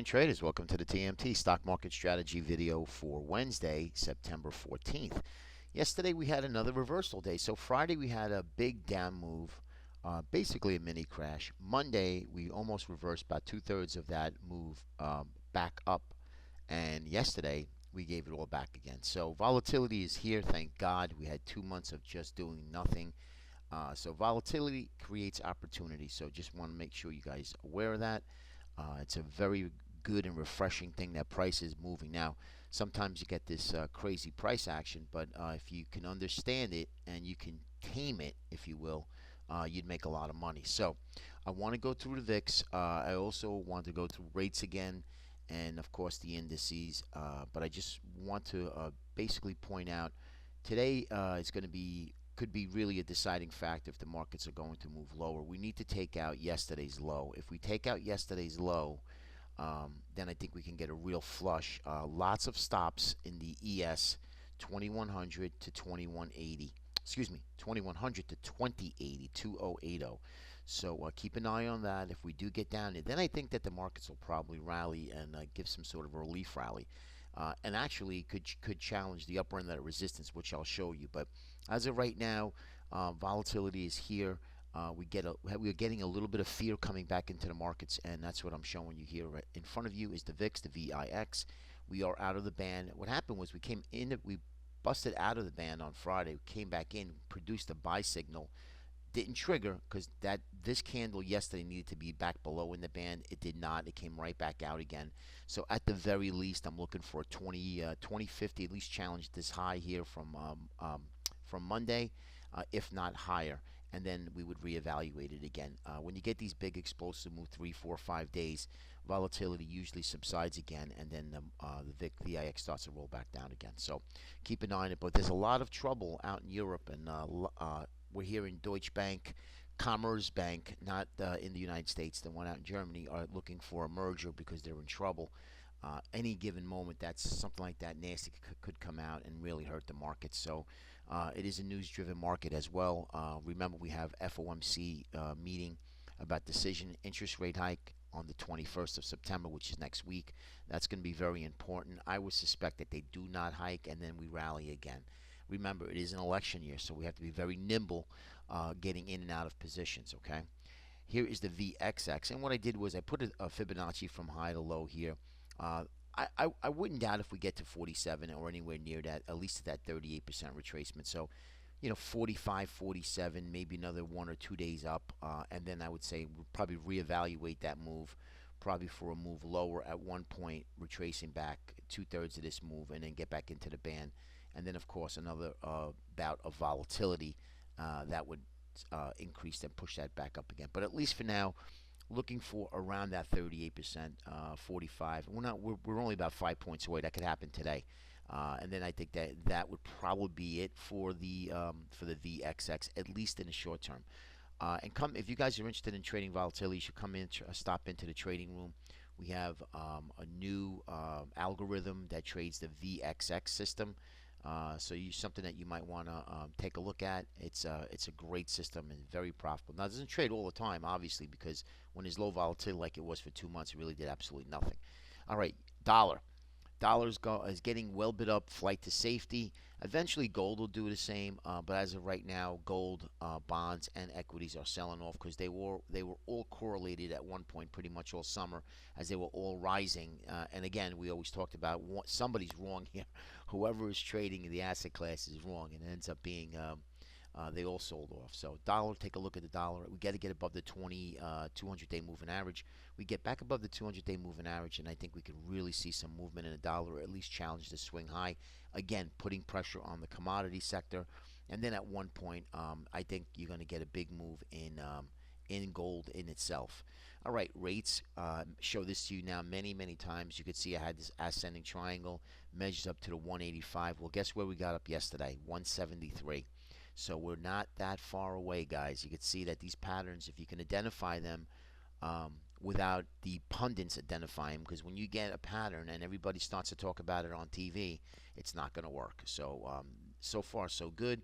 traders, welcome to the TMT stock market strategy video for Wednesday, September 14th. Yesterday we had another reversal day. So Friday we had a big down move, basically a mini crash. Monday we almost reversed about two-thirds of that move back up. And yesterday we gave it all back again. So volatility is here, thank God. We had 2 months of just doing nothing. So volatility creates opportunity. So just want to make sure you guys are aware of that. It's a very good and refreshing thing that price is moving. Now, sometimes you get this crazy price action, but if you can understand it and you can tame it, if you will, you'd make a lot of money. So I want to go through the VIX. I also want to go through rates again and, of course, the indices. But I just want to basically point out today is going to be could be really a deciding factor if the markets are going to move lower. We need to take out yesterday's low. If we take out yesterday's low, then I think we can get a real flush. Lots of stops in the ES 2100 to 2180. Excuse me, 2100 to 2080, 2080. So keep an eye on that. If we do get down there, then I think that the markets will probably rally and give some sort of a relief rally. And actually could challenge the upper end of that resistance, which I'll show you. But as of right now, volatility is here. We're getting a little bit of fear coming back into the markets, and that's what I'm showing you here. Right in front of you is the VIX, the VIX. We are out of the band. What happened was we busted out of the band on Friday. We came back in, produced a buy signal. Didn't trigger because this candle yesterday needed to be back below in the band. It did not. It came right back out again. So at the very least, I'm looking for a 2050 at least challenge this high here from Monday, if not higher. And then we would reevaluate it again. When you get these big explosive move 3, 4, 5 days, volatility usually subsides again, and then the VIX starts to roll back down again. So keep an eye on it. But there's a lot of trouble out in Europe, and we're here in Deutsche Bank, Commerzbank, not in the United States. The one out in Germany are looking for a merger because they're in trouble. Any given moment, that's something like that nasty could come out and really hurt the market. So it is a news-driven market as well. Remember, we have FOMC meeting about decision interest rate hike on the 21st of September, which is next week. That's going to be very important. I would suspect that they do not hike and then we rally again. Remember, it is an election year, so we have to be very nimble getting in and out of positions, okay? Here is the VXX, and what I did was I put a Fibonacci from high to low here. I wouldn't doubt if we get to 47 or anywhere near that, at least to that 38% retracement. So, 45, 47, maybe another 1 or 2 days up, and then I would say we'll probably reevaluate that move, probably for a move lower at one point, retracing back two-thirds of this move, and then get back into the band. And then, of course, another bout of volatility that would increase and push that back up again. But at least for now, looking for around that 38%, 45. We're only about 5 points away. That could happen today. And then I think that would probably be it for the VXX, at least in the short term. And if you guys are interested in trading volatility, you should come in, stop into the trading room. We have a new algorithm that trades the VXX system. So something that you might want to take a look at. It's a great system and very profitable. Now, it doesn't trade all the time, obviously, because when there's low volatility like it was for 2 months, it really did absolutely nothing. All right, dollar. Is getting well bid up, flight to safety. Eventually, gold will do the same. But as of right now, gold, bonds, and equities are selling off because they were all correlated at one point, pretty much all summer, as they were all rising. And again, we always talked about somebody's wrong here. Whoever is trading in the asset class is wrong, and it ends up being they all sold off. So dollar, take a look at the dollar. We got to get above the 200-day moving average. We get back above the 200-day moving average, and I think we can really see some movement in the dollar, or at least challenge the swing high. Again, putting pressure on the commodity sector. And then at one point, I think you're going to get a big move in gold in itself. All right, rates. Show this to you now many, many times. You could see I had this ascending triangle, measures up to the 185. Well, guess where we got up yesterday? 173. So we're not that far away, guys. You can see that these patterns, if you can identify them without the pundits identifying, because when you get a pattern and everybody starts to talk about it on TV, it's not going to work. So so far so good.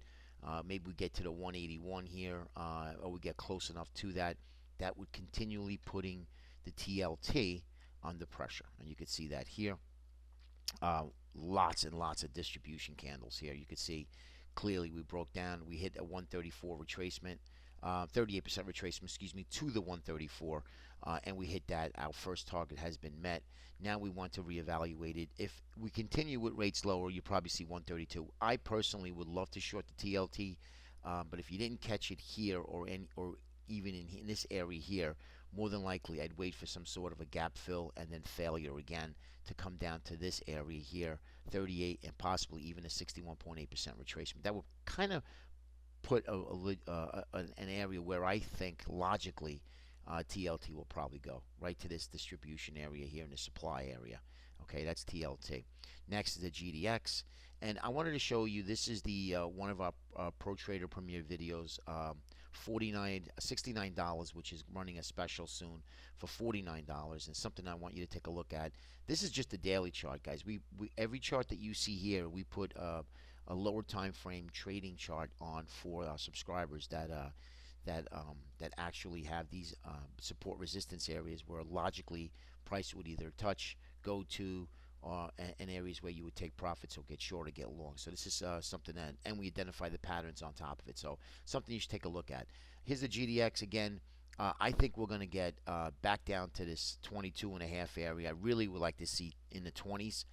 Maybe we get to the 181 here, or we get close enough to that. That would continually putting the TLT under pressure. And you can see that here. Uh, Lots and lots of distribution candles here. You can see clearly we broke down. We hit a 134 retracement, 38% retracement, excuse me, to the 134, and we hit that. Our first target has been met. Now we want to reevaluate it. If we continue with rates lower, you probably see 132. I personally would love to short the TLT, but if you didn't catch it here or even in this area here, more than likely I'd wait for some sort of a gap fill and then failure again to come down to this area here, 38 and possibly even a 61.8% retracement. That would kind of put an area where I think logically TLT will probably go right to this distribution area here in the supply area. Okay, that's TLT. Next is the GDX, and I wanted to show you, this is the one of our Pro Trader Premier videos, $69, which is running a special soon for $49, and something I want you to take a look at. This is just a daily chart, guys. We every chart that you see here, we put a lower time frame trading chart on for our subscribers that actually have these support resistance areas where logically price would either touch, go to, and areas where you would take profits or get short or get long. So this is something that, and we identify the patterns on top of it. So something you should take a look at. Here's the GDX again. I think we're going to get back down to this 22.5 area. I really would like to see in the 20s,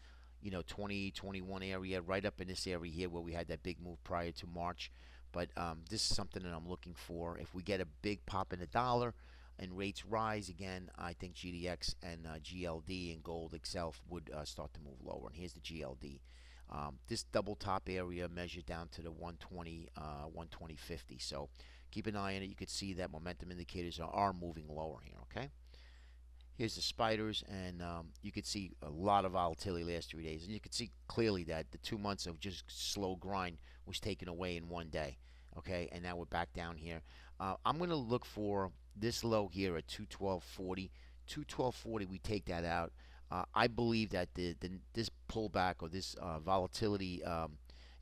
20, 21 area, right up in this area here where we had that big move prior to March. But this is something that I'm looking for. If we get a big pop in the dollar and rates rise again, I think GDX and GLD and gold itself would start to move lower. And here's the GLD. This double top area measured down to the 120, 120.50. So keep an eye on it. You can see that momentum indicators are moving lower here. Okay. Here's the spiders, and you could see a lot of volatility last 3 days, and you could see clearly that the 2 months of just slow grind was taken away in one day. Okay, and now we're back down here. I'm going to look for this low here at 212.40. 212.40, we take that out. I believe that this pullback or this volatility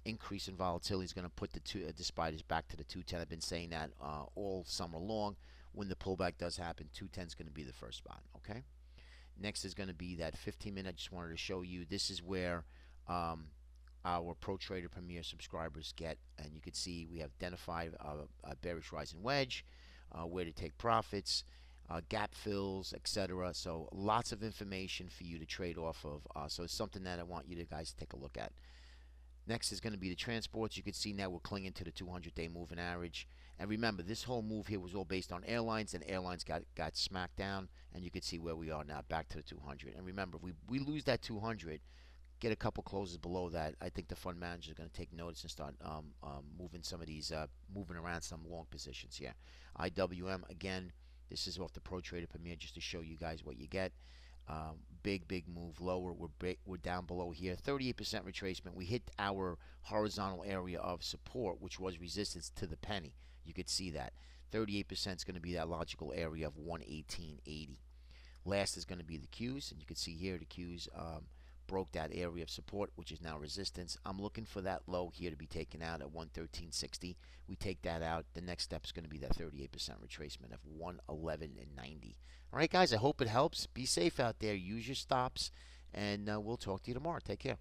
increase in volatility is going to put the spiders back to the 210. I've been saying that all summer long. When the pullback does happen, 210 is going to be the first spot. Okay. Next is going to be that 15-minute. I just wanted to show you. This is where our Pro Trader Premier subscribers get, and you can see we have identified a bearish rising wedge, where to take profits, gap fills, etc. So lots of information for you to trade off of. So it's something that I want you to guys take a look at. Next is going to be the transports. You can see now we're clinging to the 200-day moving average. And remember, this whole move here was all based on airlines, and airlines got smacked down. And you can see where we are now, back to the 200. And remember, if we lose that 200, get a couple closes below that, I think the fund manager is going to take notice and start moving some of these, moving around some long positions here. IWM, again, this is off the Pro Trader Premier just to show you guys what you get. Big move lower. We're down below here. 38% retracement. We hit our horizontal area of support, which was resistance to the penny. You could see that. 38% is going to be that logical area of 118.80. Last is going to be the Qs, and you can see here the Qs broke that area of support, which is now resistance. I'm looking for that low here to be taken out at 113.60. We take that out. The next step is going to be that 38% retracement of 111.90. All right, guys, I hope it helps. Be safe out there. Use your stops, and we'll talk to you tomorrow. Take care.